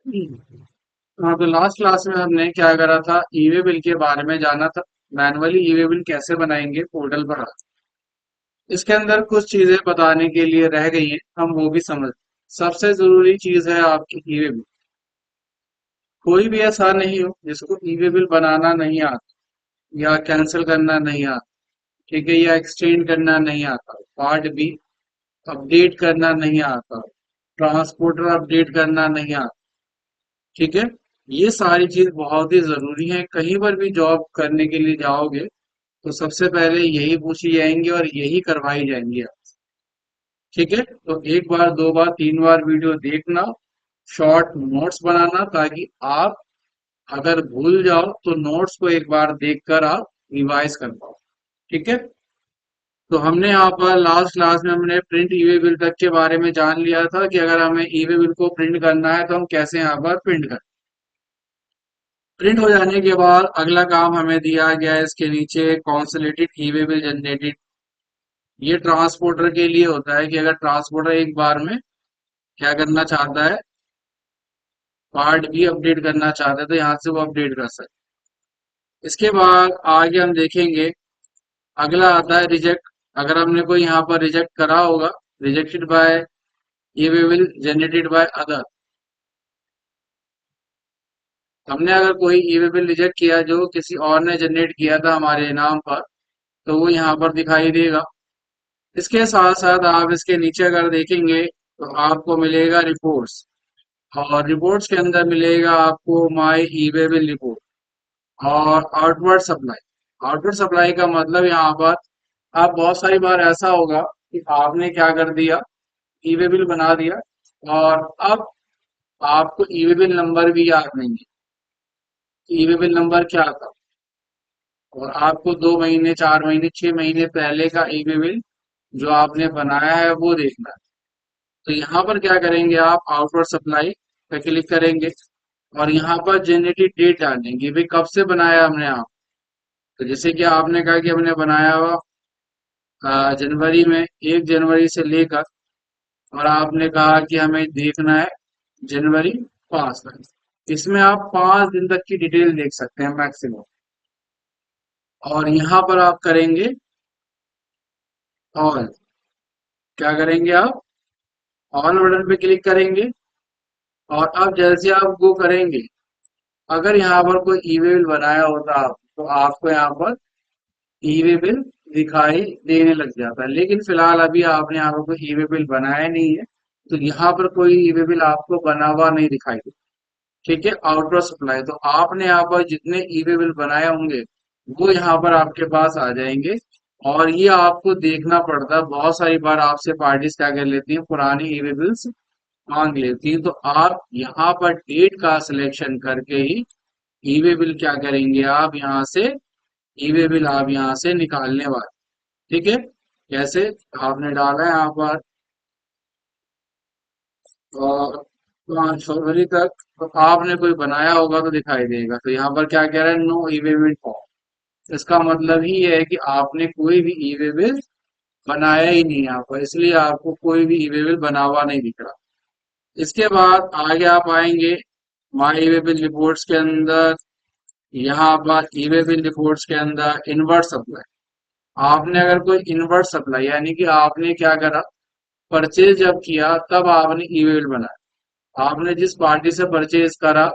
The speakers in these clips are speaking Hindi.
हाँ, तो लास्ट क्लास में हमने क्या करा था, ईवे बिल के बारे में जाना था। मैनुअली ईवे बिल कैसे बनाएंगे पोर्टल पर। इसके अंदर कुछ चीजें बताने के लिए रह गई हैं, हम वो भी समझ। सबसे जरूरी चीज है आपकी ईवे बिल। कोई भी ऐसा नहीं हो जिसको ईवे बिल बनाना नहीं आता, या कैंसिल करना नहीं आता, ठीक है, या एक्सचेंज करना नहीं आता, पार्ट भी अपडेट करना नहीं आता, ट्रांसपोर्टर अपडेट करना नहीं आता, ठीक है। ये सारी चीज बहुत ही जरूरी है। कहीं पर भी जॉब करने के लिए जाओगे तो सबसे पहले यही पूछी जाएंगी और यही करवाई जाएंगी आप, ठीक है। तो एक बार, दो बार, तीन बार वीडियो देखना, शॉर्ट नोट्स बनाना, ताकि आप अगर भूल जाओ तो नोट्स को एक बार देखकर आप रिवाइज कर पाओ, ठीक है। तो हमने यहाँ पर लास्ट क्लास में हमने प्रिंट ईवे बिल तक के बारे में जान लिया था कि अगर हमें ईवे बिल को प्रिंट करना है तो हम कैसे यहाँ पर प्रिंट करें। प्रिंट हो जाने के बाद अगला काम हमें दिया गया है इसके नीचे, कॉन्सोलेटेड ईवे बिल जनरेटेड। ये ट्रांसपोर्टर के लिए होता है कि अगर ट्रांसपोर्टर एक बार में क्या करना चाहता है, पार्ट भी अपडेट करना चाहता है, तो यहाँ से वो अपडेट कर सकते हैं। इसके बाद आगे हम देखेंगे, अगला आता है रिजेक्ट। अगर हमने कोई यहाँ पर रिजेक्ट करा होगा, rejected by e-way bill generated by other. हमने अगर कोई ईवे बिल रिजेक्ट किया जो किसी और ने जनरेट किया था हमारे नाम पर, तो वो यहाँ पर दिखाई देगा। इसके साथ साथ आप इसके नीचे अगर देखेंगे तो आपको मिलेगा रिपोर्ट्स, और रिपोर्ट्स के अंदर मिलेगा आपको माई ईवे बिल रिपोर्ट और आउटवर्ड सप्लाई। आउटवर्ड सप्लाई का मतलब यहाँ पर आप बहुत सारी बार ऐसा होगा कि आपने क्या कर दिया, ईवे बिल बना दिया, और अब आपको ईवे बिल नंबर भी याद नहीं है कि ईवे बिल नंबर क्या था, और आपको 2 महीने, 4 महीने, 6 महीने पहले का ईवे बिल जो आपने बनाया है वो देखना है। तो यहाँ पर क्या करेंगे, आप आउटवर्ड सप्लाई पे क्लिक करेंगे और यहाँ पर जनरेटेड डेट डालेंगे, भाई कब से बनाया हमने आप। तो जैसे कि आपने कहा कि हमने बनाया हुआ जनवरी में, 1 जनवरी से लेकर, और आपने कहा कि हमें देखना है जनवरी 5 तक। इसमें आप 5 दिन तक की डिटेल देख सकते हैं मैक्सिमम। और यहाँ पर आप करेंगे ऑल। क्या करेंगे आप, ऑल बटन पे क्लिक करेंगे। और अब जैसे आप वो करेंगे, अगर यहाँ पर कोई ई बिल बनाया होता आप, तो आपको यहाँ पर ई बिल दिखाई देने लग जाता है। लेकिन फिलहाल अभी आपने यहाँ पर कोई ई बिल बनाया नहीं है, तो यहाँ पर कोई ई बिल आपको बना हुआ नहीं दिखाई दे, ठीक है। आउटर सप्लाई, तो आपने यहाँ पर जितने ई बिल बनाए होंगे वो यहाँ पर आपके पास आ जाएंगे। और ये आपको देखना पड़ता है, बहुत सारी बार आपसे पार्टीज क्या कर लेती हैं, पुरानी ई बिल्स मांग लेती हैं। तो आप यहाँ पर डेट का सिलेक्शन करके ही ईवे बिल क्या करेंगे, आप यहाँ से ईवे बिल आप यहाँ से निकालने वाले, ठीक है। जैसे आपने डाला है यहाँ पर 5 फरवरी तक, तो आपने कोई बनाया होगा तो दिखाई देगा। तो यहाँ पर क्या कह रहा है, नो ईवे बिल फॉर्म। इसका मतलब ही है कि आपने कोई भी ईवे बिल बनाया ही नहीं यहाँ पर, इसलिए आपको कोई भी ईवे बिल बना हुआ नहीं दिख रहा। इसके बाद आगे आप आएंगे माई ईवे बिल रिपोर्ट्स के अंदर। यहाँ पर ईवे बिल रिपोर्ट्स के अंदर इनवर्ट सप्लाई। आपने अगर कोई इनवर्ट सप्लाई, यानी कि आपने क्या करा, परचेज जब किया तब आपने ईवे बिल बनाया। आपने जिस पार्टी से परचेज करा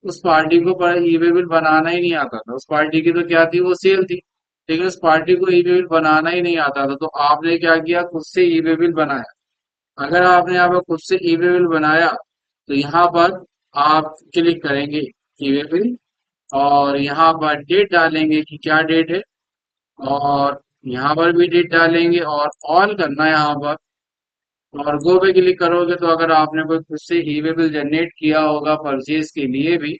उस पार्टी को ईवे बिल बनाना ही नहीं आता था। उस पार्टी की तो क्या थी, वो सेल थी, लेकिन उस पार्टी को ईवे बिल बनाना ही नहीं आता था। तो आपने क्या किया, खुद से ईवे बिल बनाया। अगर आपने यहाँ पर खुद से ईवे बिल बनाया तो यहाँ पर आप क्लिक करेंगे ईवे बिल, और यहाँ पर डेट डालेंगे कि क्या डेट है, और यहाँ पर भी डेट डालेंगे और ऑल करना है यहाँ पर। और गो पे क्लिक करोगे तो अगर आपने कोई खुद से ई वे बिल जनरेट किया होगा परचेज के लिए भी,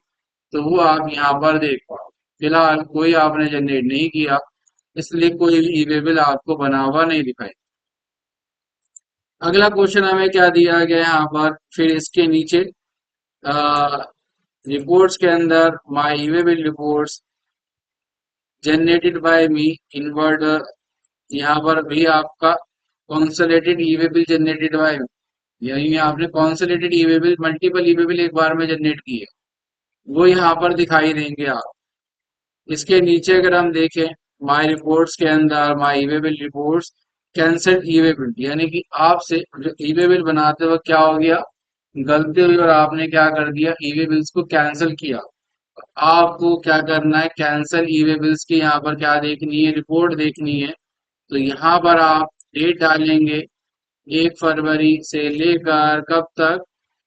तो वो आप यहाँ पर देख पाओ। फिलहाल कोई आपने जनरेट नहीं किया, इसलिए कोई भी ई वे बिल आपको बना हुआ नहीं दिखाई। अगला क्वेश्चन हमें क्या दिया गया है यहाँ पर, फिर इसके नीचे रिपोर्ट्स के अंदर my e way bill reports generated by me inverter. यहाँ पर भी आपका consolidated e way bill generated by me. यानी आपने consolidated e bill multiple e bill एक बार में जनरेट किए, वो यहाँ पर दिखाई देंगे आप। इसके नीचे अगर हम देखें माय रिपोर्ट्स के अंदर my e-way bill reports cancelled e-way bill, यानी कि आपसे जो ईवे बिल बनाते वक्त क्या हो गया, गलती हुई और आपने क्या कर दिया, ईवे बिल्स को कैंसिल किया। आपको क्या करना है, कैंसल ईवे बिल्स की यहाँ पर क्या देखनी है, रिपोर्ट देखनी है। तो यहाँ पर आप डेट डालेंगे 1 फरवरी से लेकर कब तक,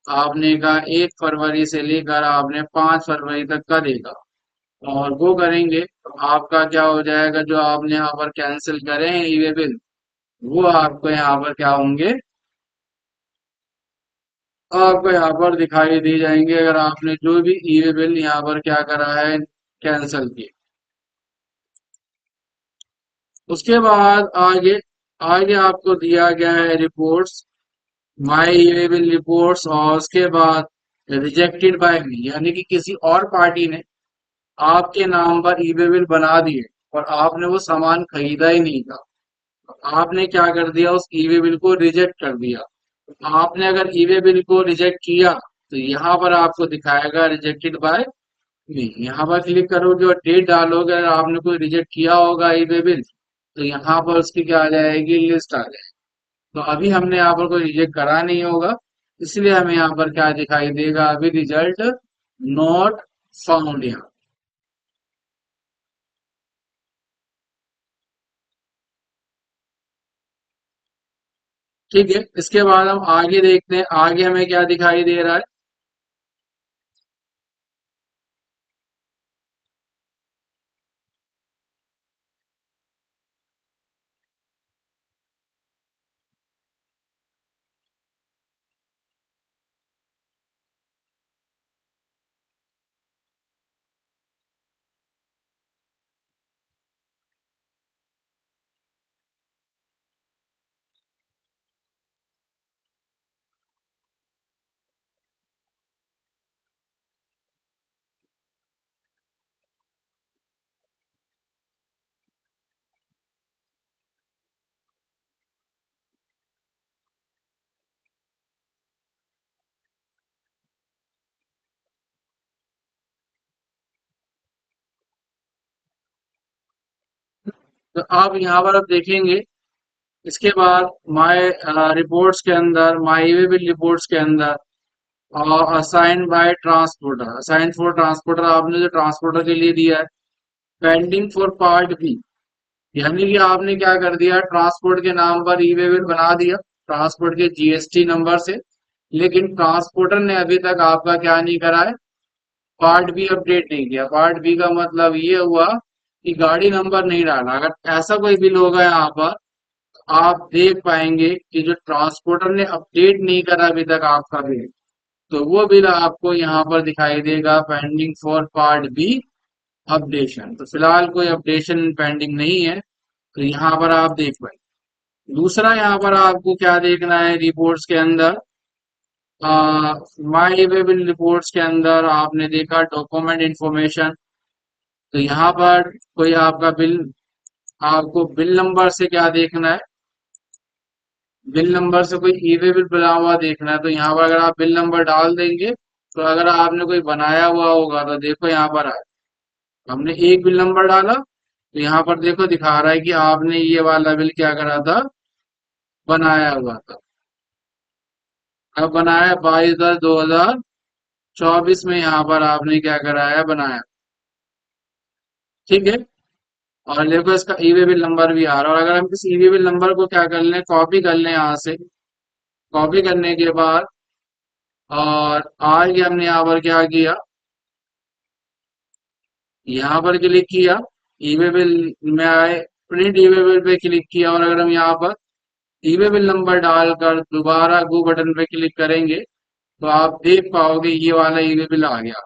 आपने कहा 1 फरवरी से लेकर आपने 5 फरवरी तक का देगा, और वो करेंगे तो आपका क्या हो जाएगा, जो आपने यहाँ पर कैंसिल करे हैं ईवे बिल, वो आपको यहाँ पर क्या होंगे, आपको यहाँ पर दिखाई दे जाएंगे, अगर आपने जो भी ईवे बिल यहाँ पर क्या करा है, कैंसिल किए। उसके बाद आगे आगे आपको दिया गया है रिपोर्ट्स, माई ईवे बिल रिपोर्ट्स, और उसके बाद रिजेक्टेड बाय मी, यानी कि किसी और पार्टी ने आपके नाम पर ई वे बिल बना दिए और आपने वो सामान खरीदा ही नहीं था। आपने क्या कर दिया, उस ई वे बिल को रिजेक्ट कर दिया। आपने अगर ई वे बिल को रिजेक्ट किया तो यहाँ पर आपको दिखाएगा रिजेक्टेड बाय मी। यहाँ पर क्लिक करोगे और डेट डालोगे, अगर आपने कोई रिजेक्ट किया होगा ई वे बिल तो यहाँ पर उसकी क्या आ जाएगी, लिस्ट आ जाएगी। तो अभी हमने यहाँ पर कोई रिजेक्ट करा नहीं होगा, इसलिए हमें यहाँ पर क्या दिखाई देगा, अभी रिजल्ट नॉट फाउंड यहाँ। ठीक है, इसके बाद हम आगे देखते हैं, आगे हमें क्या दिखाई दे रहा है। तो आप यहाँ पर अब देखेंगे, इसके बाद माय रिपोर्ट्स के अंदर, माय वे बिल रिपोर्ट्स के अंदर assign by transporter, assign for transporter, आपने जो ट्रांसपोर्टर के लिए दिया है, पेंडिंग फॉर पार्ट बी, यानी कि आपने क्या कर दिया, ट्रांसपोर्ट के नाम पर ई वे बिल बना दिया ट्रांसपोर्ट के जीएसटी नंबर से, लेकिन ट्रांसपोर्टर ने अभी तक आपका क्या नहीं करा है, पार्ट बी अपडेट नहीं किया। पार्ट बी का मतलब ये हुआ कि गाड़ी नंबर नहीं डाला। अगर ऐसा कोई बिल होगा यहाँ पर, आप देख पाएंगे कि जो ट्रांसपोर्टर ने अपडेट नहीं करा अभी तक आपका बिल, तो वो बिल आपको यहाँ पर दिखाई देगा pending for part B updation. तो फिलहाल कोई अपडेशन पेंडिंग नहीं है, तो यहाँ पर आप देख पाए। दूसरा यहाँ पर आपको क्या देखना है, रिपोर्ट्स के अंदर माई वे बिल रिपोर्ट्स के अंदर आपने देखा डॉक्यूमेंट इंफॉर्मेशन। तो यहाँ पर कोई आपका बिल, आपको बिल नंबर से क्या देखना है, बिल नंबर से कोई ई वे बिल बना हुआ देखना है। तो यहाँ पर अगर आप बिल नंबर डाल देंगे, तो अगर आपने कोई बनाया हुआ होगा तो देखो यहाँ पर आए, हमने एक बिल नंबर डाला तो यहाँ पर देखो दिखा रहा है कि आपने ये वाला बिल क्या करा था, बनाया हुआ था। अब बनाया 22/10/2024 में, यहाँ पर आपने क्या कराया, बनाया। ठीक है, और देखो इसका ई वे बिल नंबर भी आ रहा है। और अगर हम इस ई वे बिल नंबर को क्या कर लें, कॉपी कर लें यहाँ से, कॉपी करने के बाद और आगे हमने यहाँ पर क्या किया, यहाँ पर क्लिक किया, ई वे बिल में आए, प्रिंट ई वे बिल पे क्लिक किया, और अगर हम यहाँ पर ई वे बिल नंबर डालकर दोबारा गो बटन पे क्लिक करेंगे, तो आप देख पाओगे ये वाला ई वे बिल आ गया।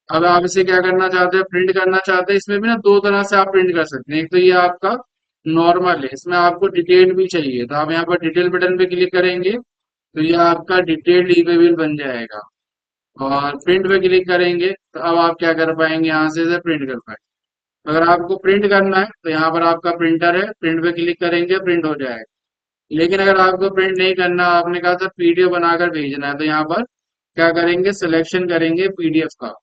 अब आप इसे क्या करना चाहते हैं, प्रिंट करना चाहते हैं, इसमें भी ना दो तरह से आप प्रिंट कर सकते हैं। एक तो ये आपका नॉर्मल है, इसमें आपको डिटेल भी चाहिए, तो आप यहाँ पर डिटेल बटन पे क्लिक करेंगे तो ये आपका डिटेल्ड ई वे बिल बन जाएगा। और प्रिंट पे क्लिक करेंगे तो अब आप क्या कर पाएंगे, यहाँ से इसे प्रिंट कर पाएंगे। अगर आपको प्रिंट करना है तो यहाँ पर आपका प्रिंटर है, प्रिंट पे क्लिक करेंगे, प्रिंट हो जाएगा। लेकिन अगर आपको प्रिंट नहीं करना, आपने कहा था पीडीएफ बनाकर भेजना है, तो यहाँ पर क्या करेंगे, सिलेक्शन करेंगे पीडीएफ का।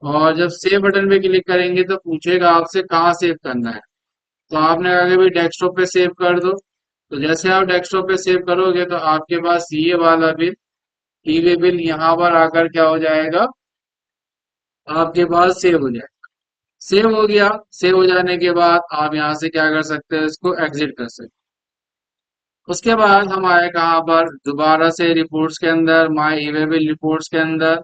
और जब सेव बटन पे क्लिक करेंगे तो पूछेगा आपसे कहाँ सेव करना है। तो आपने कहा कि भाई डेस्कटॉप पे सेव कर दो। तो जैसे आप डेस्कटॉप पे सेव करोगे तो आपके पास ये वाला बिल, ई वे बिल यहाँ पर आकर क्या हो जाएगा, आपके पास सेव हो जाएगा। सेव हो गया। सेव हो जाने के बाद आप यहाँ से क्या कर सकते हैं, इसको एग्जिट कर सकते हैं। उसके बाद हम आए कहाँ पर, दोबारा से रिपोर्ट्स के अंदर, माई अवेलेबल रिपोर्ट्स के अंदर,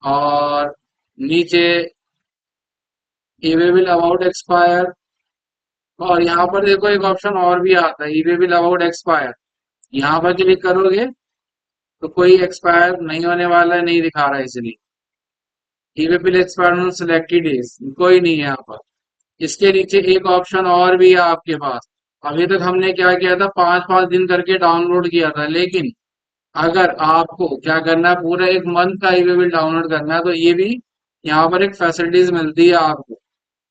और नीचे अवेलेबल अबाउट एक्सपायर। और यहाँ पर देखो एक ऑप्शन और भी आता है, अवेलेबल अबाउट एक्सपायर। यहाँ पर क्लिक करोगे तो कोई एक्सपायर नहीं होने वाला है, नहीं दिखा रहा है, इसलिए अवेलेबल एक्सपायर सिलेक्टेड डेज कोई नहीं है यहाँ पर। इसके नीचे एक ऑप्शन और भी है आपके पास। अभी तक हमने क्या किया था, 5-5 दिन करके डाउनलोड किया था, लेकिन अगर आपको क्या करना है, पूरा एक मंथ का ई बिल डाउनलोड करना है, तो ये भी यहाँ पर एक फैसिलिटीज मिलती है आपको,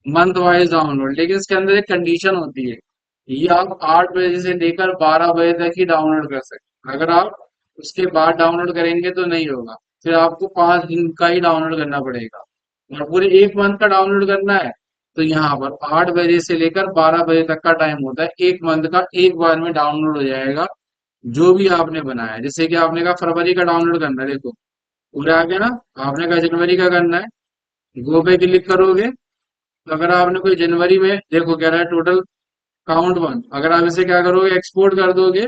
मंथ वाइज डाउनलोड। लेकिन इसके अंदर एक कंडीशन होती है, ये आप 8 बजे से लेकर 12 बजे तक ही डाउनलोड कर सकते हैं। अगर आप उसके बाद डाउनलोड करेंगे तो नहीं होगा, फिर आपको 5 दिन का ही डाउनलोड करना पड़ेगा। और पूरे एक मंथ का डाउनलोड करना है तो यहाँ पर 8 बजे से लेकर 12 बजे तक का टाइम होता है, एक मंथ का एक बार में डाउनलोड हो जाएगा जो भी आपने बनाया है। जैसे कि आपने कहा फरवरी का डाउनलोड करना है, देखो पूरा आ गया ना। आपने कहा जनवरी का करना है, गो पे क्लिक करोगे तो अगर आपने कोई जनवरी में, देखो कह रहा है टोटल काउंट वन, अगर आप इसे क्या करोगे, एक्सपोर्ट कर दोगे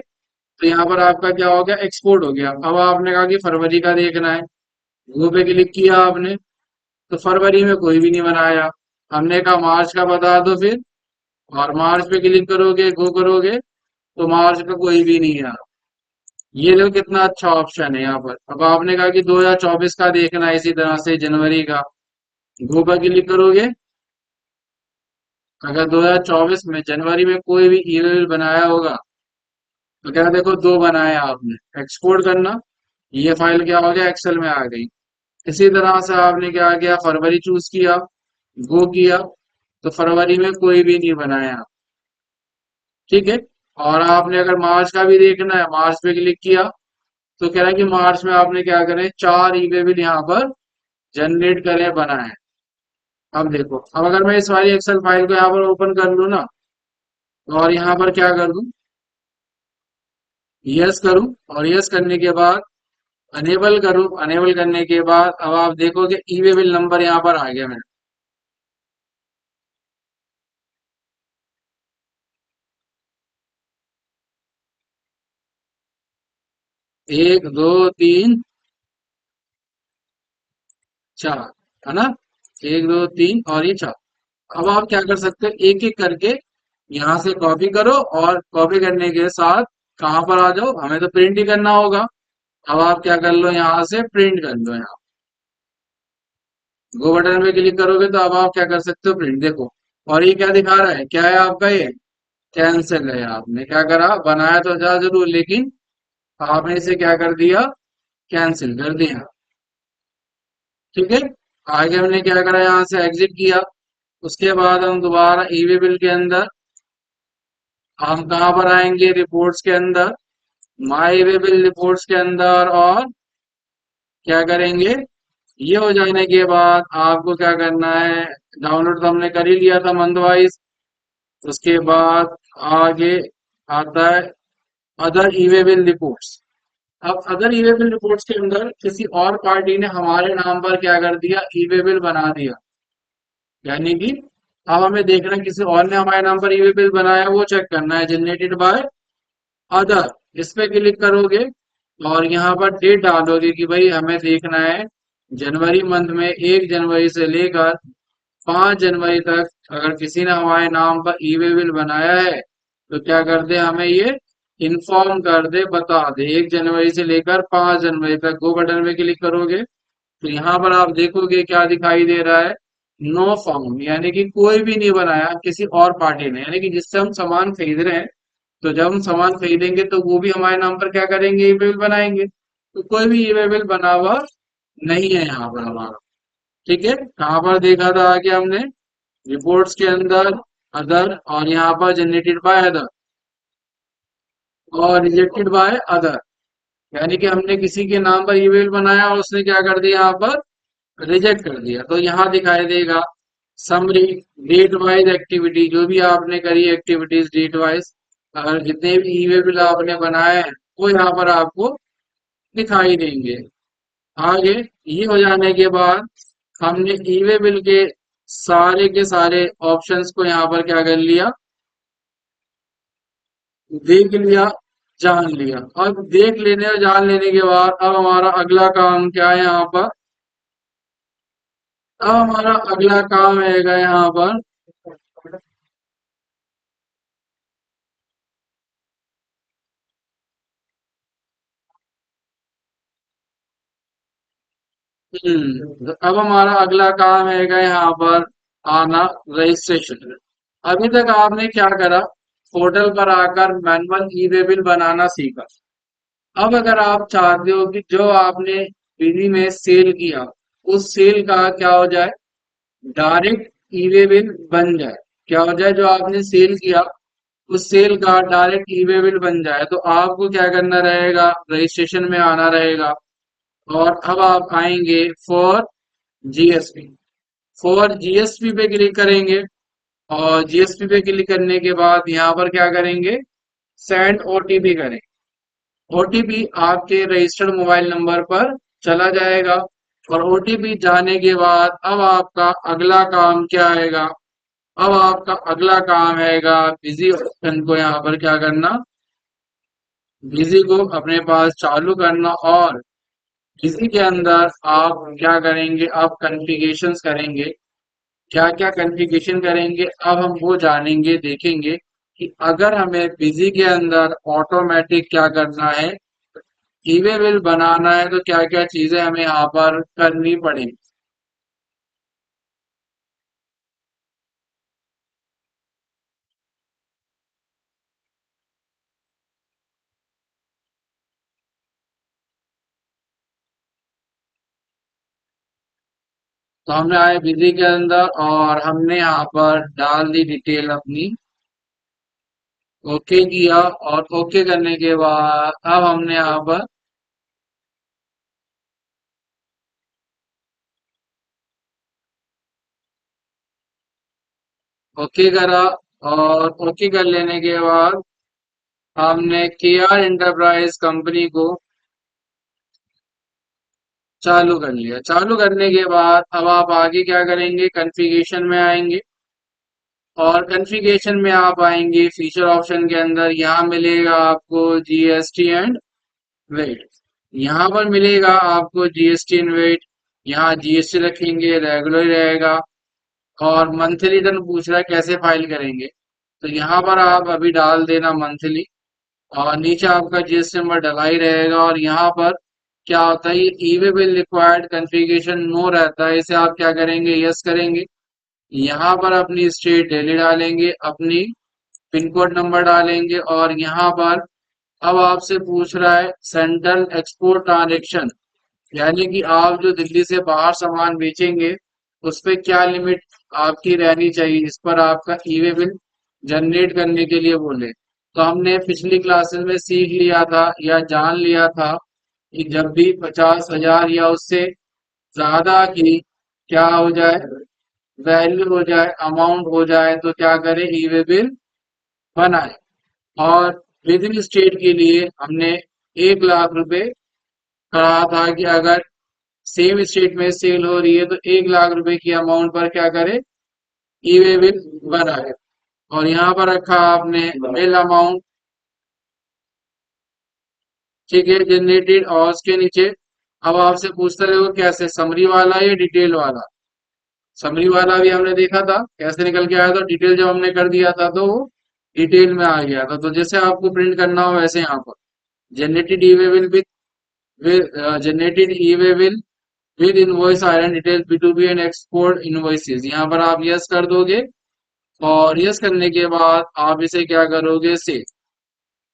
तो यहाँ पर आपका क्या हो गया, एक्सपोर्ट हो गया। अब आपने कहा कि फरवरी का देखना है, गो पे क्लिक किया आपने, तो फरवरी में कोई भी नहीं बनाया। हमने कहा मार्च का बता दो फिर, और मार्च पे क्लिक करोगे, गो करोगे तो मार्च का कोई भी नहीं है। ये देखो कितना अच्छा ऑप्शन है यहाँ पर। अब आपने कहा कि 2024 का देखना है, इसी तरह से जनवरी का, गो पर क्लिक करोगे। अगर 2024 में जनवरी में कोई भी ईमेल बनाया होगा तो क्या देखो, दो बनाया आपने, एक्सपोर्ट करना, ये फाइल क्या हो गया, एक्सेल में आ गई। इसी तरह से आपने क्या किया, फरवरी चूज किया, गो किया, तो फरवरी में कोई भी नहीं बनाया। ठीक है। और आपने अगर मार्च का भी देखना है, मार्च पे क्लिक किया तो कह रहा है कि मार्च में आपने क्या करें, 4 ईमेल यहाँ पर जनरेट करें, बनाए। अब देखो, अब अगर मैं इस वाली एक्सेल फाइल को यहाँ पर ओपन कर लूँ ना, और यहाँ पर क्या कर दूं, यस करूं, और यस करने के बाद अनेबल करूं, अनेबल करने के बाद अब आप देखोगे ई वे बिल नंबर यहाँ पर आ गया मेरा। 1 2 3 4, है ना, 1 2 3 और ये 4। अब आप क्या कर सकते हो, एक एक करके यहाँ से कॉपी करो, और कॉपी करने के साथ कहाँ पर आ जाओ, हमें तो प्रिंट ही करना होगा। अब आप क्या कर लो, यहाँ से प्रिंट कर लो, यहाँ गो बटन पे क्लिक करोगे तो अब आप क्या कर सकते हो, प्रिंट देखो। और ये क्या दिखा रहा है, क्या है आपका ये, कैंसिल है। आपने क्या करा, बनाया तो था जरूर, लेकिन आपने इसे क्या कर दिया, कैंसिल कर दिया। ठीक है। आगे हमने क्या करा, यहाँ से एग्जिट किया। उसके बाद हम दोबारा ईवे बिल के अंदर, हम कहाँ पर आएंगे, रिपोर्ट्स के अंदर, माई वे बिल रिपोर्ट्स के अंदर, और क्या करेंगे, ये हो जाने के बाद आपको क्या करना है, डाउनलोड तो हमने कर ही लिया था मंथ वाइज। उसके बाद आगे आता है अदर ईवेबल रिपोर्ट्स। अब अदर ईवेबल रिपोर्ट्स के अंदर किसी और पार्टी ने हमारे नाम पर क्या कर दिया, ईवेबल बना दिया। यानी कि अब हमें देखना है किसी और ने हमारे नाम पर ईवेबल बनाया, वो चेक करना है, जनरेटेड बाय अदर। इस पे क्लिक करोगे और यहाँ पर डेट डालोगे कि भाई हमें देखना है जनवरी मंथ में, 1 जनवरी से लेकर 5 जनवरी तक अगर किसी ने हमारे नाम पर ई वे बिल बनाया है तो क्या कर दे, हमें ये इन्फॉर्म कर दे, बता दे। 1 जनवरी से लेकर 5 जनवरी तक, गो बटन पे क्लिक करोगे तो यहाँ पर आप देखोगे क्या दिखाई दे रहा है, नो फाउंड, यानी कि कोई भी नहीं बनाया किसी और पार्टी ने। यानी कि जिससे हम सामान खरीद रहे हैं, तो जब हम सामान खरीदेंगे तो वो भी हमारे नाम पर क्या करेंगे, ई वे बिल बनाएंगे। तो कोई भी ई वे बिल बना हुआ नहीं है यहाँ पर हमारा। ठीक है। कहाँ पर देखा था आगे हमने, रिपोर्ट्स के अंदर, अदर, और यहाँ पर जनरेटेड बाय अदर। और रिजेक्टेड बाय अदर, यानी कि हमने किसी के नाम पर ईमेल बनाया और उसने क्या कर दिया यहाँ पर रिजेक्ट कर दिया, तो यहाँ दिखाई देगा समरी, डेट वाइज एक्टिविटी, जो भी आपने करी एक्टिविटीज डेट वाइज, अगर जितने भी ईमेल आपने बनाए हैं वो यहाँ पर आपको दिखाई देंगे। आगे ये हो जाने के बाद हमने ईवे बिल के सारे ऑप्शंस को यहाँ पर क्या कर लिया, देख लिया, जान लिया। अब देख लेने और जान लेने के बाद अब हमारा अगला काम क्या है यहाँ पर, अब हमारा अगला काम रहेगा यहाँ पर, तो अब हमारा अगला काम है यहाँ पर आना, रजिस्ट्रेशन। अभी तक आपने क्या करा, पोर्टल पर आकर मैनुअल ई वे बिल बनाना सीखा। अब अगर आप चाहते हो कि जो आपने बिजली में सेल किया उस सेल का क्या हो जाए, डायरेक्ट ई वे बिल बन जाए, क्या हो जाए, जो आपने सेल किया उस सेल का डायरेक्ट ई वे बिल बन जाए, तो आपको क्या करना रहेगा, रजिस्ट्रेशन में आना रहेगा। और अब आप आएंगे फॉर जीएसपी, फॉर जीएसपी पे क्लिक करेंगे। और जीएसपी पे क्लिक करने के बाद यहाँ पर क्या करेंगे, सेंड ओटीपी करें। ओटीपी आपके रजिस्टर्ड मोबाइल नंबर पर चला जाएगा। और ओटीपी जाने के बाद अब आपका अगला काम क्या आएगा, अब आपका अगला काम हैगा बिजी ऑप्शन को यहाँ पर क्या करना, बिजी को अपने पास चालू करना। और बिजी के अंदर आप क्या करेंगे, आप कॉन्फ़िगरेशंस करेंगे। क्या क्या कॉन्फ़िगरेशन करेंगे अब हम वो जानेंगे, देखेंगे कि अगर हमें बिजी के अंदर ऑटोमेटिक क्या करना है, ईवे बिल बनाना है, तो क्या क्या चीजें हमें यहाँ पर करनी पड़ेंगी। तो हमने आए बिजी के अंदर और हमने यहाँ पर डाल दी डिटेल अपनी, ओके किया। और ओके करने के बाद अब हमने यहाँ पर ओके करा। और ओके कर लेने के बाद हमने केआर एंटरप्राइज कंपनी को चालू कर लिया। चालू करने के बाद अब आप आगे क्या करेंगे, कॉन्फ़िगरेशन में आएंगे। और कॉन्फ़िगरेशन में आप आएंगे फीचर ऑप्शन के अंदर, यहाँ मिलेगा आपको जीएसटी एंड वेट, यहाँ पर मिलेगा आपको जीएसटी एंड वेट। यहाँ जीएसटी रखेंगे, रेगुलर ही रहेगा। और मंथली रिटर्न पूछ रहा है कैसे फाइल करेंगे, तो यहाँ पर आप अभी डाल देना मंथली। और नीचे आपका जीएसटी नंबर डला ही रहेगा। और यहाँ पर क्या होता है, ये e way bill required configuration no रहता है, इसे आप क्या करेंगे, यस करेंगे। यहाँ पर अपनी स्टेट दिल्ली डालेंगे, अपनी पिन कोड नंबर डालेंगे। और यहाँ पर अब आपसे पूछ रहा है सेंट्रल एक्सपोर्ट ट्रांजेक्शन, यानी कि आप जो दिल्ली से बाहर सामान बेचेंगे उस पे क्या लिमिट आपकी रहनी चाहिए, इस पर आपका ई-वे बिल जनरेट करने के लिए बोले। तो हमने पिछली क्लासेस में सीख लिया था या जान लिया था कि जब भी 50,000 या उससे ज्यादा की क्या हो जाए, वैल्यू हो जाए, अमाउंट हो जाए, तो क्या करें, ई वे बिल बनाए। और विद इन स्टेट के लिए हमने 1 लाख रुपए कहा था कि अगर सेम स्टेट में सेल हो रही है तो 1 लाख रुपए की अमाउंट पर क्या करे, ई वे बिल बनाए। और यहाँ पर रखा आपने बिल अमाउंट, ठीक है, जनरेटेड। और उसके नीचे अब आपसे पूछता रहेगा कैसे, समरी वाला या डिटेल वाला। समरी वाला भी हमने देखा था कैसे निकल के आया था, डिटेल जब हमने कर दिया था तो वो डिटेल में आ गया था। तो जैसे आपको प्रिंट करना हो वैसे यहाँ पर generated E way bill with generated E way bill with invoice iron detail P2P and export invoices, यहाँ पर आप यस कर दोगे। और यस करने के बाद आप इसे क्या करोगे, सेव।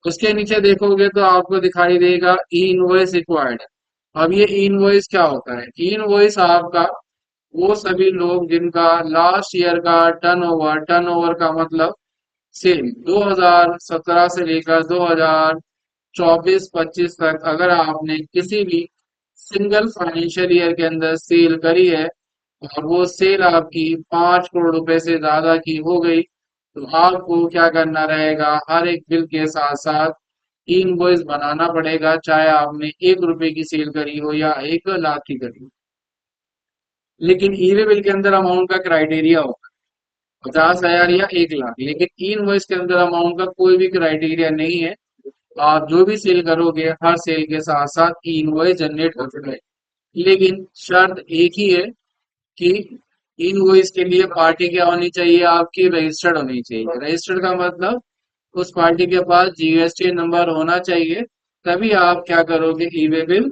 उसके नीचे देखोगे तो आपको दिखाई देगा ई इनवॉइस रिक्वायर्ड। अब ये ई इनवॉइस क्या होता है, ई इनवॉइस आपका वो सभी लोग जिनका लास्ट ईयर का टर्नओवर, टर्नओवर का मतलब सेल 2017 से लेकर 2000 24-25 तक अगर आपने किसी भी सिंगल फाइनेंशियल ईयर के अंदर सेल करी है और वो सेल आपकी 5 करोड़ रुपए से ज्यादा की हो गई, तो आपको क्या करना रहेगा, हर एक बिल के साथ साथ इनवॉइस बनाना पड़ेगा, चाहे आपने 1 रुपए की सेल करी हो या 1 लाख की करी हो। लेकिन ईवे बिल के अंदर अमाउंट का क्राइटेरिया होगा 50,000 या 1 लाख, लेकिन इनवॉइस के अंदर अमाउंट का कोई भी क्राइटेरिया नहीं है। आप जो भी सेल करोगे हर सेल के साथ साथ इनवॉइस जनरेट होते रहे। लेकिन शर्त एक ही है कि इनवॉइस के लिए पार्टी क्या होनी चाहिए, आपकी रजिस्टर्ड होनी चाहिए। रजिस्टर्ड का मतलब उस पार्टी के पास जीएसटी नंबर होना चाहिए, तभी आप क्या करोगे, ई वे बिल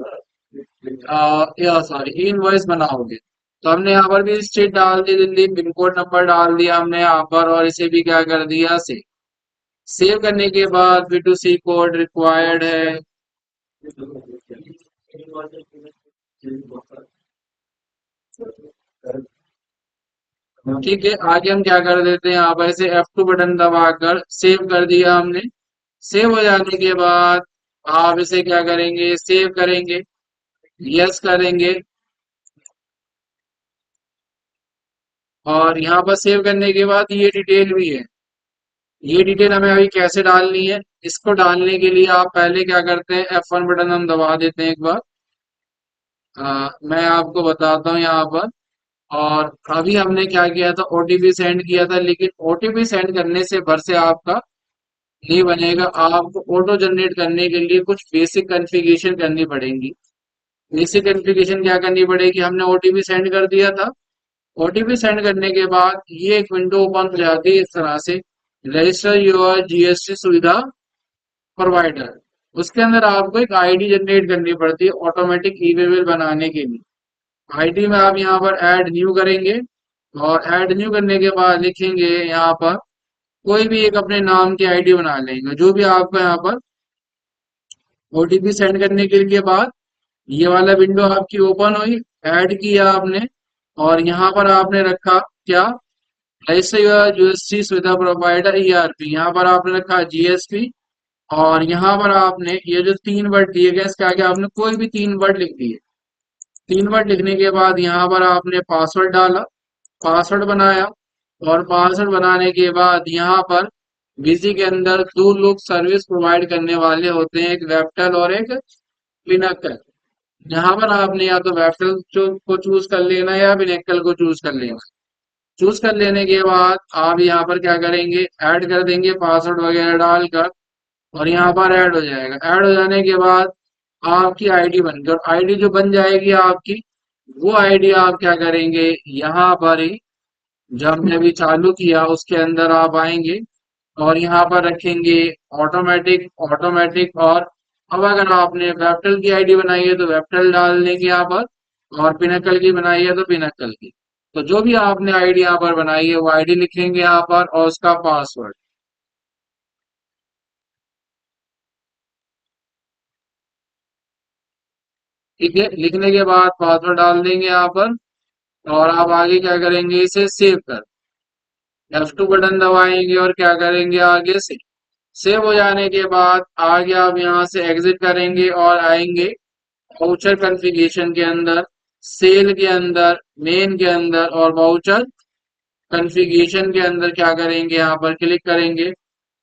या सॉरी इनवॉइस बनाओगे। तो हमने यहाँ पर भी स्टेट डाल दी दिल्ली, पिन कोड नंबर डाल दिया हमने यहाँ पर, और इसे भी क्या कर दिया, सेव करने के बाद B2C कोड रिक्वायर्ड है। ठीक है, आगे हम क्या कर देते हैं, यहाँ पर से F2 बटन दबाकर सेव कर दिया हमने। सेव हो जाने के बाद आप इसे क्या करेंगे, सेव करेंगे, यस करेंगे। और यहाँ पर सेव करने के बाद ये डिटेल भी है, ये डिटेल हमें अभी कैसे डालनी है, इसको डालने के लिए आप पहले क्या करते हैं, F1 बटन हम दबा देते हैं एक बार। मैं आपको बताता हूँ यहाँ पर। और अभी हमने क्या किया था, ओटीपी सेंड किया था, लेकिन ओटीपी सेंड करने से भर से आपका नहीं बनेगा। आपको ऑटो जनरेट करने के लिए कुछ बेसिक कॉन्फ़िगरेशन करनी पड़ेगी। बेसिक कॉन्फ़िगरेशन क्या करनी पड़ेगी, हमने ओटीपी सेंड कर दिया था। ओटीपी सेंड करने के बाद ये एक विंडो ओपन हो जाती है इस तरह से, रजिस्टर योर जीएसटी सुविधा प्रोवाइडर। उसके अंदर आपको एक आईडी जनरेट करनी पड़ती है ऑटोमेटिक ई वे बिल बनाने के लिए। आईडी में आप यहाँ पर ऐड न्यू करेंगे, और ऐड न्यू करने के बाद लिखेंगे यहाँ पर कोई भी एक अपने नाम की आईडी बना लेंगे, जो भी आपको यहाँ पर ओटीपी सेंड करने के बाद ये वाला विंडो आपकी ओपन हुई, ऐड किया आपने, और यहाँ पर आपने रखा क्या, ऐसे जीएसटी सुविधा प्रोवाइडर ईआरपी, यहाँ पर आपने रखा जीएसपी। और यहाँ पर आपने ये जो 3 वर्ड दिए गए, इसके आगे आपने कोई भी 3 वर्ड लिख दिए। 3 वर्ड लिखने के बाद यहाँ पर आपने पासवर्ड डाला, पासवर्ड बनाया, और पासवर्ड बनाने के बाद यहाँ पर बिजी के अंदर 2 लोग सर्विस प्रोवाइड करने वाले होते हैं, एक वेबटेल और एक पिनाकल। यहाँ पर आपने या तो वेबटेल को चूज कर लेना या पिनाकल को चूज कर लेना। चूज कर लेने के बाद आप यहाँ पर क्या करेंगे, ऐड कर देंगे पासवर्ड वगैरह डालकर, और यहाँ पर ऐड हो जाएगा। ऐड हो जाने के बाद आपकी आईडी बन गई, और आईडी जो बन जाएगी आपकी, वो आईडी आप क्या करेंगे, यहाँ पर ही जब हमने अभी चालू किया उसके अंदर आप आएंगे, और यहाँ पर रखेंगे ऑटोमेटिक ऑटोमेटिक। और अब अगर आपने वेबटेल की आईडी बनाई है तो वेबटेल डाल देंगे यहाँ पर, और पिनकल की बनाई है तो पिनकल की। तो जो भी आपने आईडी यहाँ पर बनाई है वो आईडी लिखेंगे यहाँ पर, और उसका पासवर्ड। ठीक है, लिखने के बाद पासवर्ड डाल देंगे यहाँ पर, और आप आगे क्या करेंगे, इसे सेव कर F2 बटन दबाएंगे, और क्या करेंगे, आगे से सेव हो जाने के बाद आगे आप यहाँ से एग्जिट करेंगे और आएंगे वाउचर कॉन्फ़िगरेशन के अंदर, सेल के अंदर, मेन के अंदर, और वाउचर कॉन्फ़िगरेशन के अंदर क्या करेंगे, यहाँ पर क्लिक करेंगे।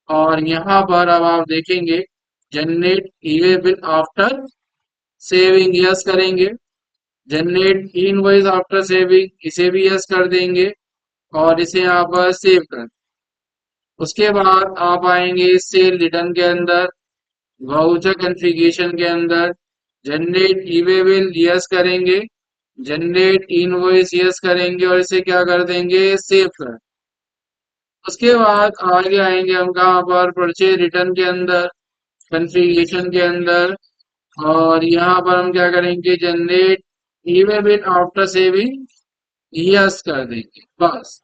और यहाँ पर अब आप देखेंगे जनरेट ई बिल आफ्टर सेविंग, यस करेंगे। जनरेट इनवॉइस आफ्टर सेविंग, इसे भी यस कर देंगे, और इसे यहाँ पर सेव कर। उसके बाद आप आएंगे सेल रिटर्न के अंदर, वाउचर कॉन्फ़िगरेशन के अंदर, generate e way bill, yes करेंगे। जनरेट इनवॉइस, यस करेंगे, और इसे क्या कर देंगे, सेव कर। उसके बाद आगे आएंगे हम कहाँ पर, परचेज रिटर्न के अंदर, कॉन्फ़िगरेशन के अंदर, और यहाँ पर हम क्या करेंगे, generate e way bill after saving, yes कर देंगे बस।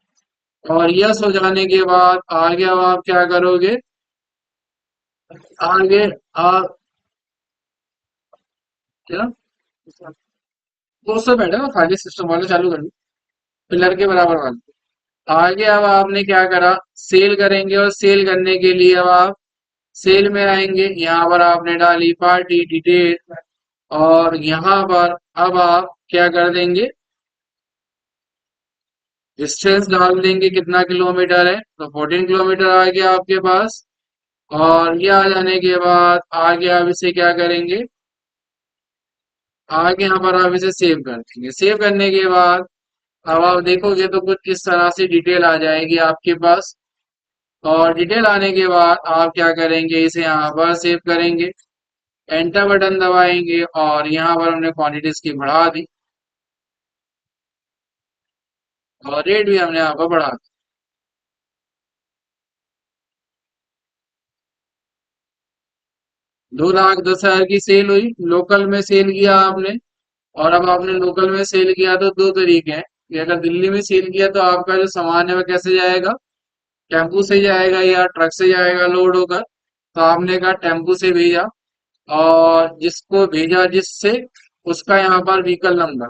और यस हो जाने के बाद आगे अब आप क्या करोगे, आगे आप क्या, दोस्तों बैठे हो खाली सिस्टम वाले चालू कर, पिलर के बराबर वाले। आगे अब आपने क्या करा, सेल करेंगे, और सेल करने के लिए अब आप सेल में आएंगे, यहाँ पर आपने डाली पार्टी डिटेल, और यहाँ पर अब आप क्या कर देंगे, डिस्टेंस डाल देंगे कितना किलोमीटर है, तो 14 किलोमीटर आ गया आपके पास। और ये आ जाने के बाद आगे आप इसे क्या करेंगे, आगे यहाँ पर आप इसे सेव कर देंगे। सेव करने के बाद अब आप देखोगे तो कुछ इस तरह से डिटेल आ जाएगी आपके पास। और डिटेल आने के बाद आप क्या करेंगे, इसे यहाँ पर सेव करेंगे, एंटर बटन दबाएंगे, और यहाँ पर हमने क्वांटिटीज की बढ़ा दी, और रेट भी हमने यहाँ पर बढ़ा दी। 2,10,000 की सेल हुई, लोकल में सेल किया आपने। और अब आपने लोकल में सेल किया तो दो तरीके हैं कि अगर दिल्ली में सेल किया तो आपका जो सामान है वह कैसे जाएगा, टेम्पू से जाएगा या ट्रक से जाएगा लोड होकर। तो आपने कहा टेम्पू से भेजा, और जिसको भेजा जिससे, उसका यहाँ पर व्हीकल नंबर,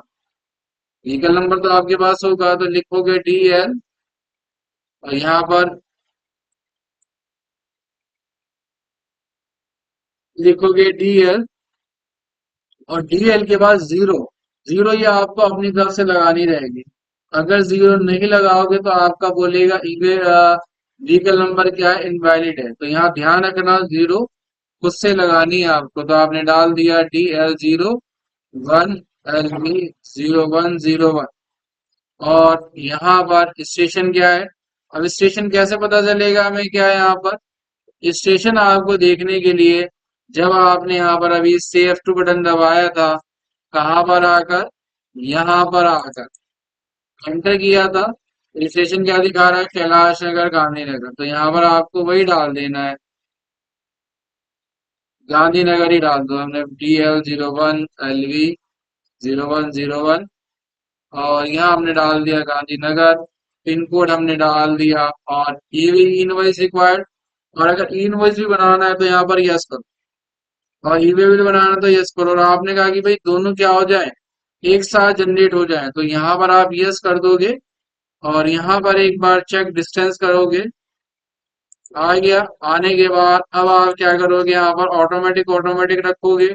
व्हीकल नंबर तो आपके पास होगा, तो लिखोगे DL, और यहाँ पर लिखोगे DL, और DL के बाद जीरो, जीरो ये आपको अपनी तरफ से लगानी रहेगी। अगर जीरो नहीं लगाओगे तो आपका बोलेगा ईवे व्हीकल नंबर क्या है, इनवैलिड है। तो यहाँ ध्यान रखना, जीरो खुद से लगानी है आपको। तो आपने डाल दिया DL01LV0101, और यहाँ पर स्टेशन क्या है। अब स्टेशन कैसे पता चलेगा हमें क्या है यहाँ पर, स्टेशन आपको देखने के लिए, जब आपने यहाँ पर अभी से F2 बटन दबाया था, कहाँ पर आकर, यहाँ पर आकर एंटर किया था, स्टेशन क्या दिखा रहा है, कैलाश नगर गांधीनगर। तो यहाँ पर आपको वही डाल देना है, गांधीनगर ही डाल दो। हमने DL01LV0101, और यहाँ हमने डाल दिया गांधीनगर, पिन कोड हमने डाल दिया, और ये भी इनवॉइस रिक्वायर्ड। और अगर इनवॉइस भी बनाना है तो यहाँ पर यस करो, और ईवे बिल बनाना तो यस करो। और आपने कहा कि भाई दोनों क्या हो जाए, एक साथ जनरेट हो जाए, तो यहाँ पर आप यस कर दोगे, और यहाँ पर एक बार चेक डिस्टेंस करोगे, आ गया। आने के बाद अब आप क्या करोगे, यहाँ पर ऑटोमेटिक ऑटोमेटिक रखोगे,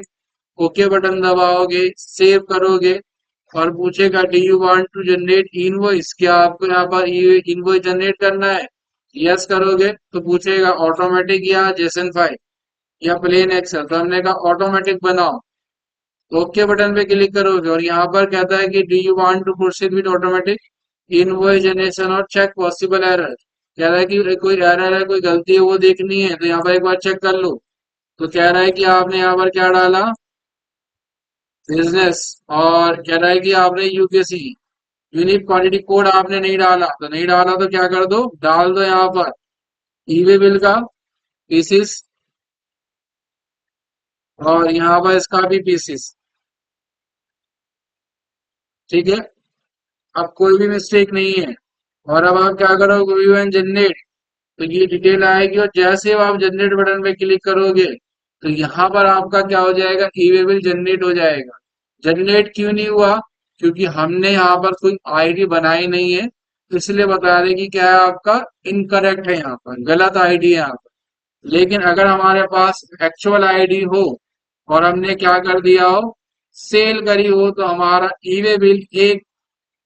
ओके बटन दबाओगे, सेव करोगे, और पूछेगा do you want to generate invoice, क्या आपको यहाँ पर इनवॉइस जनरेट करना है, यस करोगे तो पूछेगा ऑटोमेटिक या जेसन फाइल या प्लेन एक्सेल। तो हमने कहा ऑटोमेटिक बनाओ, ओके बटन पे क्लिक करोगे, और यहाँ पर कहता है कि do you want to proceed with automatic invoice generation और चेक पॉसिबल एरर। कह रहा है कि कोई एरर है, कोई गलती है वो देखनी है, तो यहाँ पर एक बार चेक कर लो। तो कह रहा है कि आपने यहाँ पर क्या डाला, बिजनेस, और कह रहा है कि आपने यूकेसी यूनिक क्वांटिटी कोड आपने नहीं डाला, तो नहीं डाला तो क्या कर दो, डाल दो यहाँ पर ईवे बिल का पीसीस, और यहाँ पर इसका भी पीसीस। ठीक है, अब कोई भी मिस्टेक नहीं है। और अब आप क्या करोगे, व्यू एंड जनरेट, तो ये डिटेल आएगी, और जैसे आप जनरेट बटन पे क्लिक करोगे तो यहाँ पर आपका क्या हो जाएगा, ईवे बिल जनरेट हो जाएगा। जनरेट क्यों नहीं हुआ, क्योंकि हमने यहाँ पर कोई आईडी बनाई नहीं है, तो इसलिए बता रहे कि क्या है, आपका इनकरेक्ट है, यहाँ पर गलत आईडी है यहाँ पर। लेकिन अगर हमारे पास एक्चुअल आईडी हो, और हमने क्या कर दिया हो, सेल करी हो, तो हमारा ईवे बिल 1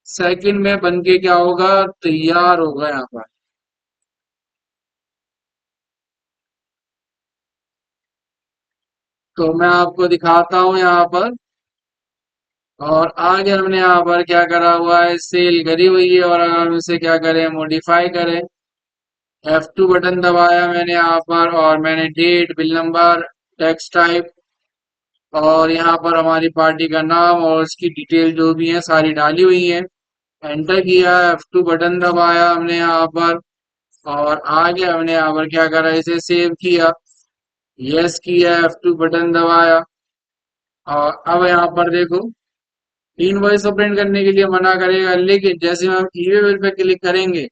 सेकंड में बन के क्या होगा, तैयार होगा यहाँ पर। तो मैं आपको दिखाता हूँ यहाँ पर, और आगे हमने यहाँ पर क्या करा हुआ है, सेल करी हुई है, और अगर हम इसे क्या करें, मॉडिफाई करें, F2 बटन दबाया मैंने यहाँ पर, और मैंने date, bill number, text type, और यहाँ पर हमारी पार्टी का नाम और उसकी डिटेल जो भी है सारी डाली हुई है। एंटर किया, F2 बटन दबाया हमने यहाँ पर, और आगे हमने यहाँ पर क्या करा, इसे सेव किया, यस किया, F2 बटन दबाया। और अब यहाँ पर देखो, इनवॉइस प्रिंट करने के लिए मना करेगा, लेकिन जैसे हम ईवे बिल पे क्लिक करेंगे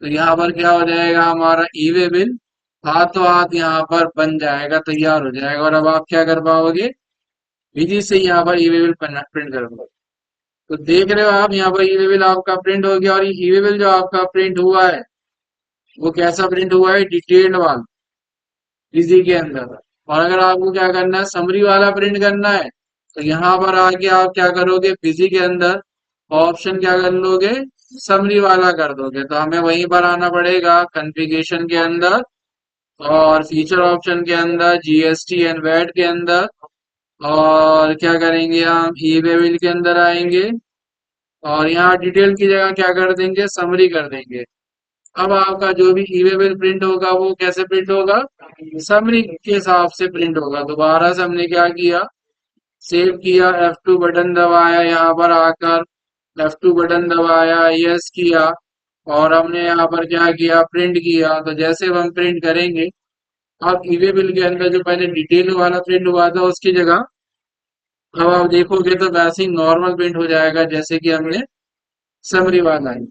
तो यहाँ पर क्या हो जाएगा, हमारा ईवे बिल हाथों हाथ यहाँ पर बन जाएगा, तैयार हो जाएगा। और अब आप क्या कर पाओगे, विधि से यहाँ पर ईवे बिल प्रिंट कर पाओगे। तो देख रहे हो आप, यहाँ पर ईवे बिल आपका प्रिंट हो गया, और ये ईवे बिल जो आपका प्रिंट हुआ है वो कैसा प्रिंट हुआ है, डिटेल्ड वाला। बिजी के अंदर। और अगर आपको क्या करना है, समरी वाला प्रिंट करना है, तो यहाँ पर आके आप क्या करोगे, बिजी के अंदर ऑप्शन क्या कर लोगे, समरी वाला कर दोगे। तो हमें वहीं पर आना पड़ेगा कॉन्फ़िगरेशन के अंदर, और फीचर ऑप्शन के अंदर, जीएसटी एंड वैट के अंदर, और क्या करेंगे, हम ई वे बिल के अंदर आएंगे, और यहाँ डिटेल की जगह क्या कर देंगे, समरी कर देंगे। अब आपका जो भी ई वे बिल प्रिंट होगा वो कैसे प्रिंट होगा, समरी के हिसाब से प्रिंट होगा। दोबारा से हमने क्या किया, सेव किया, F2 बटन दबाया, यहाँ पर आकर F2 बटन दबाया, यस किया, और हमने यहाँ पर क्या किया, प्रिंट किया। तो जैसे अब हम प्रिंट करेंगे, अब ई वे बिल के अंदर जो पहले डिटेल वाला प्रिंट हुआ था उसकी जगह अब आप देखोगे तो वैसे ही नॉर्मल प्रिंट हो जाएगा, जैसे कि हमने समरी वाला है।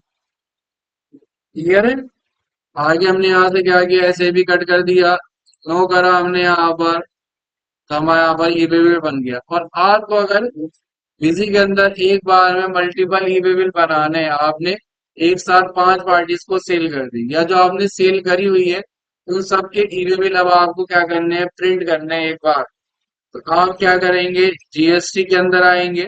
क्लियर है। आगे हमने यहाँ से क्या किया, ऐसे भी कट कर दिया, नो करा हमने यहाँ पर, तो हमारा यहाँ पर ई बिल बन गया। और आपको अगर बिजी के अंदर एक बार में मल्टीपल ई बिल बनाने हैं, आपने एक साथ 5 पार्टीज को सेल कर दी, या जो आपने सेल करी हुई है उन सबके ई बिल अब आपको क्या करने हैं, प्रिंट करने हैं एक बार। तो आप क्या करेंगे, जीएसटी के अंदर आएंगे,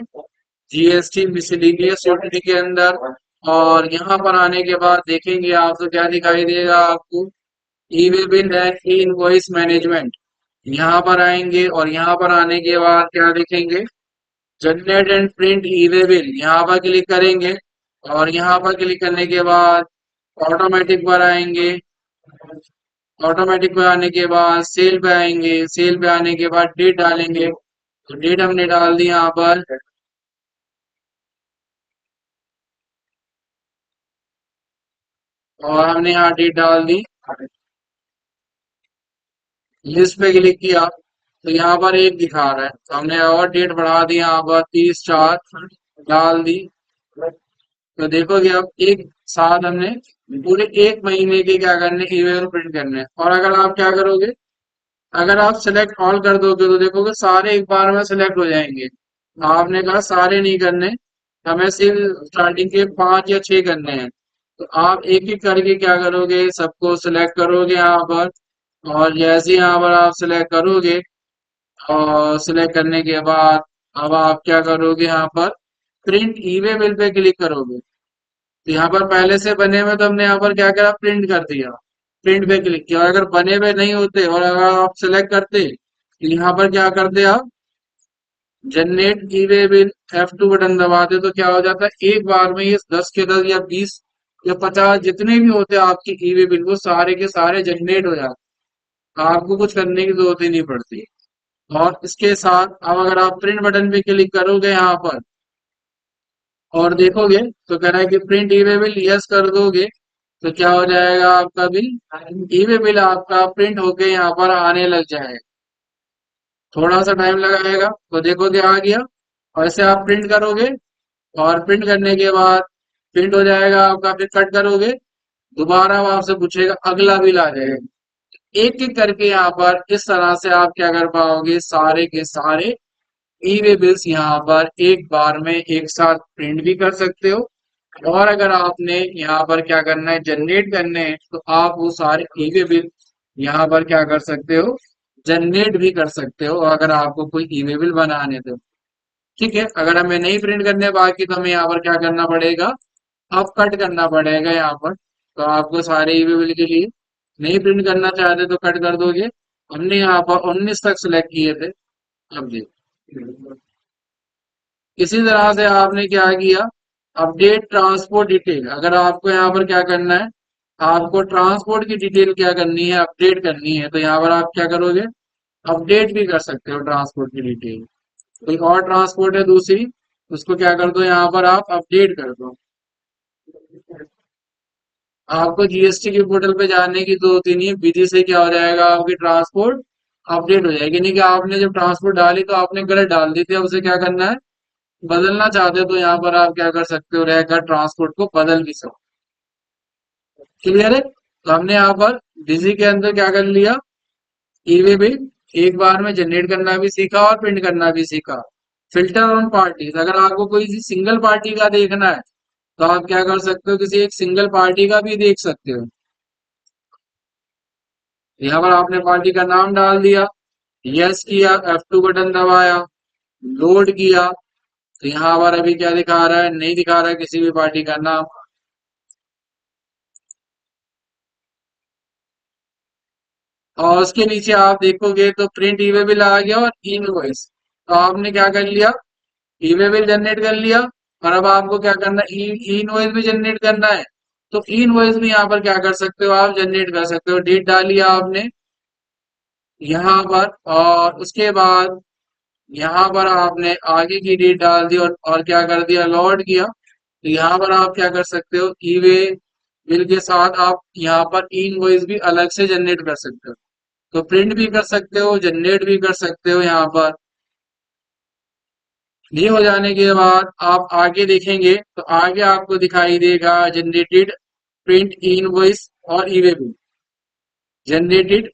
जीएसटी मिसलेनियस यूटिलिटी के अंदर, और यहाँ पर आने के बाद देखेंगे आप तो क्या दिखाई देगा आपको, e way bill and e invoice management. यहाँ पर आएंगे, और यहाँ पर आने के बाद क्या देखेंगे, generate and print E way bill, यहाँ पर क्लिक करेंगे, और यहाँ पर क्लिक करने के बाद ऑटोमेटिक पर आएंगे, ऑटोमेटिक पे आने के बाद सेल पे आएंगे, सेल पे आने के बाद डेट डालेंगे, तो डेट हमने डाल दी यहाँ पर, और हमने यहाँ डेट डाल दी, लिस्ट पे क्लिक किया, तो यहाँ पर एक दिखा रहा है, तो हमने और डेट बढ़ा दी, यहाँ पर 30/4 डाल दी। तो देखोगे अब एक साथ हमने पूरे एक महीने के क्या करने, ईमेल प्रिंट करने हैं। और अगर आप क्या करोगे, अगर आप सिलेक्ट ऑल कर दोगे तो देखोगे सारे एक बार में सिलेक्ट हो जाएंगे। आपने कहा सारे नहीं करने, हमें सिर्फ स्टार्टिंग के 5 या 6 करने हैं। तो आप एक एक करके क्या करोगे, सबको सिलेक्ट करोगे यहाँ पर, और जैसे ही यहाँ पर आप सिलेक्ट करोगे, और सिलेक्ट करने के बाद अब आप क्या करोगे, यहाँ पर प्रिंट ई वे बिल पे क्लिक करोगे। तो यहाँ पर पहले से बने हुए तो हमने यहाँ पर क्या करा, प्रिंट कर दिया, प्रिंट पे क्लिक किया। अगर बने हुए नहीं होते और अगर आप सिलेक्ट करते तो यहाँ पर क्या करते आप, generate e way bill F2 button दबाते, तो क्या हो जाता है, एक बार में ये 10 के 10 या 20 या 50 जितने भी होते हैं आपके ई वे बिल, वो सारे के सारे जनरेट हो जाते हैं। आपको कुछ करने की जरूरत ही नहीं पड़ती। और इसके साथ अब अगर आप प्रिंट बटन पे क्लिक करोगे यहाँ पर, और देखोगे तो कह रहा है कि प्रिंट ई वे बिल, यस कर दोगे, तो क्या हो जाएगा, आपका बिल, ई वे बिल आपका प्रिंट होके यहाँ पर आने लग जाएगा। थोड़ा सा टाइम लगाएगा, तो देखोगे आ गया। और ऐसे आप प्रिंट करोगे, और प्रिंट करने के बाद प्रिंट हो जाएगा आपका, फिर कट करोगे, दोबारा वो आपसे पूछेगा, अगला बिल आ जाएगा। एक एक करके यहाँ पर इस तरह से आप क्या कर पाओगे, सारे के सारे ई वे बिल्स यहाँ पर एक बार में एक साथ प्रिंट भी कर सकते हो। और अगर आपने यहाँ पर क्या करना है, जनरेट करने हैं, तो आप वो सारे ई वे बिल यहाँ पर क्या कर सकते हो, जनरेट भी कर सकते हो, अगर आपको कोई ई वे बिल बनाने तो। ठीक है, अगर हमें नहीं प्रिंट करने बाकी, तो हमें यहाँ पर क्या करना पड़ेगा, अब कट करना पड़ेगा यहाँ पर। तो आपको सारे ई वे बिल के लिए नहीं प्रिंट करना चाहते तो कट कर दोगे। हमने यहाँ पर 19 तक सिलेक्ट किए थे। अब देखिए, इसी तरह से आपने क्या किया, अपडेट ट्रांसपोर्ट डिटेल, अगर आपको यहाँ पर क्या करना है, आपको ट्रांसपोर्ट की डिटेल क्या करनी है, अपडेट करनी है, तो यहाँ पर आप क्या करोगे, अपडेट भी कर सकते हो ट्रांसपोर्ट की डिटेल। कोई और ट्रांसपोर्ट है दूसरी, उसको क्या कर दो, यहाँ पर आप अपडेट कर दो। आपको जीएसटी के पोर्टल पे जाने की जरूरत ही नहीं है, विधि से क्या हो जाएगा, आपकी ट्रांसपोर्ट अपडेट हो जाएगी। नहीं कि आपने जब ट्रांसपोर्ट डाली तो आपने गलत डाल दी थी, अब उसे क्या करना है, बदलना चाहते हो, तो यहाँ पर आप क्या कर सकते हो, रहकर ट्रांसपोर्ट को बदल भी सकते हो। क्लियर है। तो हमने यहाँ पर बिजी के अंदर क्या कर लिया, ई वे बिल एक बार में जनरेट करना भी सीखा और प्रिंट करना भी सीखा। फिल्टर ऑन पार्टीज, अगर आपको कोई सी सिंगल पार्टी का देखना है, तो आप क्या कर सकते हो, किसी एक सिंगल पार्टी का भी देख सकते हो। यहाँ पर आपने पार्टी का नाम डाल दिया, यस किया, F2 बटन दबाया, लोड किया, तो यहाँ पर अभी क्या दिखा रहा है, नहीं दिखा रहा है किसी भी पार्टी का नाम। और उसके नीचे आप देखोगे तो प्रिंट ई वे बिल आ गया और इनवॉइस। तो आपने क्या कर लिया, ई वे बिल जनरेट कर लिया, और अब आपको क्या करना है, ई इनवॉइस भी जनरेट करना है। तो इनवॉइस भी यहाँ पर क्या कर सकते हो, आप जनरेट कर सकते हो। डेट डाली आपने यहाँ पर, और उसके बाद यहाँ पर आपने आगे की डेट डाल दी, और क्या कर दिया, लॉड किया। तो यहाँ पर आप क्या कर सकते हो, ई वे बिल के साथ आप यहाँ पर इनवॉइस भी अलग से जनरेट कर सकते हो। तो प्रिंट भी कर सकते हो, जनरेट भी कर सकते हो यहाँ पर। ये हो जाने के बाद आप आगे देखेंगे तो आगे आपको दिखाई देगा जनरेटेड प्रिंट इनवॉइस और e way bill. Generated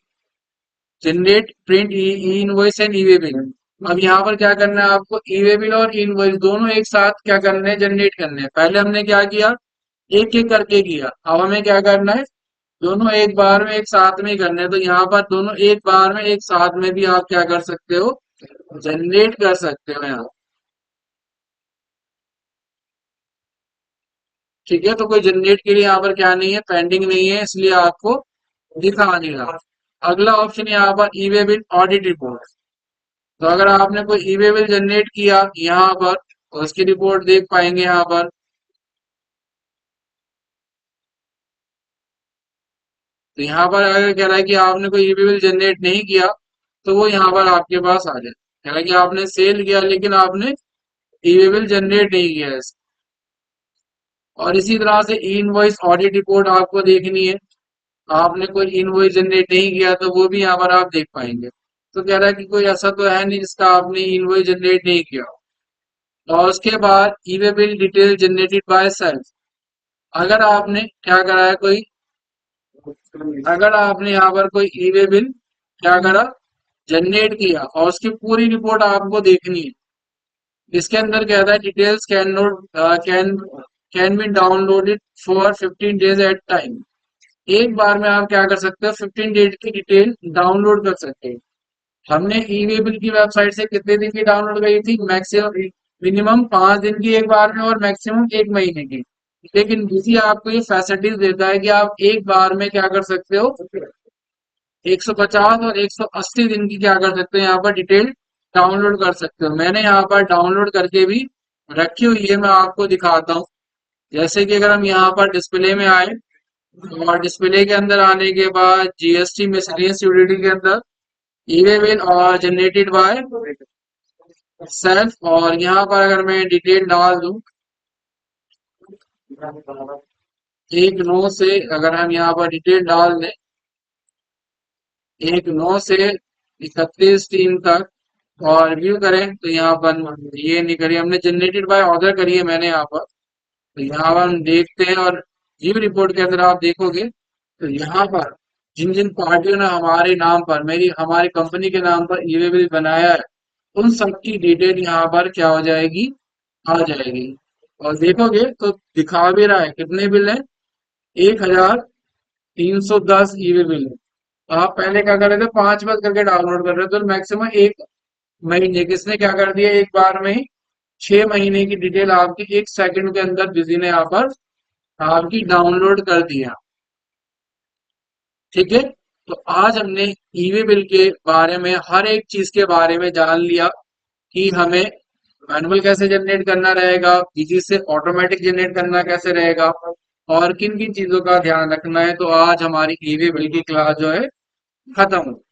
generate print invoice and e way bill. अब यहाँ पर क्या करना है आपको, ई वे बिल और इनवॉइस दोनों एक साथ क्या करने हैं, जनरेट करने हैं। पहले हमने क्या किया, एक एक करके किया, अब हमें क्या करना है, दोनों एक बार में एक साथ में ही करने हैं। तो यहाँ पर दोनों एक बार में एक साथ में भी आप क्या कर सकते हो, जनरेट कर सकते हो यहाँ। ठीक है, तो कोई जनरेट के लिए यहाँ पर क्या नहीं है, पेंडिंग नहीं है, इसलिए आपको दिखा नहीं रहा। अगला ऑप्शन यहाँ पर ई वे बिल ऑडिट रिपोर्ट। तो अगर आपने कोई ई वे बिल जनरेट किया यहाँ पर, तो उसकी रिपोर्ट देख पाएंगे यहाँ पर। तो यहाँ पर अगर कह रहा है कि आपने कोई ई वे बिल जनरेट नहीं किया, तो वो यहाँ पर आपके पास आ जाए। कह रहा है कि आपने सेल किया लेकिन आपने ई वे बिल जनरेट नहीं किया है। और इसी तरह से ई इनवॉइस ऑडिट रिपोर्ट आपको देखनी है। आपने कोई इनवॉइस जनरेट नहीं किया तो वो भी यहाँ पर आप देख पाएंगे। तो कह रहा है कि कोई ऐसा तो है नहीं जिसका आपने इनवॉइस जनरेट नहीं किया। और उसके बाद e way bill detail generated by self. अगर आपने क्या करा है कोई, अगर आपने यहाँ पर कोई ई वे बिल क्या करा, जनरेट किया, और उसकी पूरी रिपोर्ट आपको देखनी है। इसके अंदर कहता है details can note can can be downloaded for 15 days at time. एक बार में आप क्या कर सकते हो, 15 डेज की डिटेल डाउनलोड कर सकते हैं। हमने ई वे बिल की वेबसाइट से कितने दिन की डाउनलोड करी थी, मैक्सिमम मिनिमम 5 दिन की एक बार में, और मैक्सिमम 1 महीने की। लेकिन बीसी आपको ये फैसिलिटीज देता है कि आप एक बार में क्या कर सकते हो, 150 और 180 दिन की क्या कर सकते हो, यहाँ पर डिटेल डाउनलोड कर सकते हो। मैंने यहाँ पर डाउनलोड करके भी रखी हुई है, मैं आपको दिखाता हूँ। जैसे कि अगर हम यहाँ पर डिस्प्ले में आए, और डिस्प्ले के अंदर आने के बाद जीएसटी मिसलेनियस यूटिलिटी के अंदर ई वे बिल और जनरेटेड बाय सेल्फ, और यहाँ पर अगर मैं डिटेल डाल दूं, एक नौ से अगर हम यहाँ पर डिटेल डाल दें, 1/9 से 31/3 तक, और व्यू करें तो यहाँ पर ये नहीं करी हमने, जनरेटेड बाय ऑर्डर करी है मैंने यहाँ पर। तो यहाँ पर हम देखते हैं, और व्यू रिपोर्ट के अंदर आप देखोगे तो यहाँ पर जिन जिन पार्टियों ने हमारे नाम पर, मेरी हमारी कंपनी के नाम पर ई वे बिल बनाया है, उन सब की डिटेल यहाँ पर क्या हो जाएगी, आ जाएगी। और देखोगे तो दिखा भी रहा है कितने बिल हैं, 1310 ई वे बिल है। आप पहले क्या कर रहे थे, 5 बार करके डाउनलोड कर रहे थे, तो मैक्सिमम 1 महीने, किसने क्या कर दिया, एक बार में ही 6 महीने की डिटेल आपकी 1 सेकंड के अंदर बिजी ने यहाँ पर आपकी डाउनलोड कर दिया। ठीक है, तो आज हमने ई वे बिल के बारे में हर एक चीज के बारे में जान लिया, कि हमें मैनुअल कैसे जनरेट करना रहेगा, बीजी से ऑटोमेटिक जनरेट करना कैसे रहेगा, और किन किन चीजों का ध्यान रखना है। तो आज हमारी ई वे बिल की क्लास जो है खत्म हो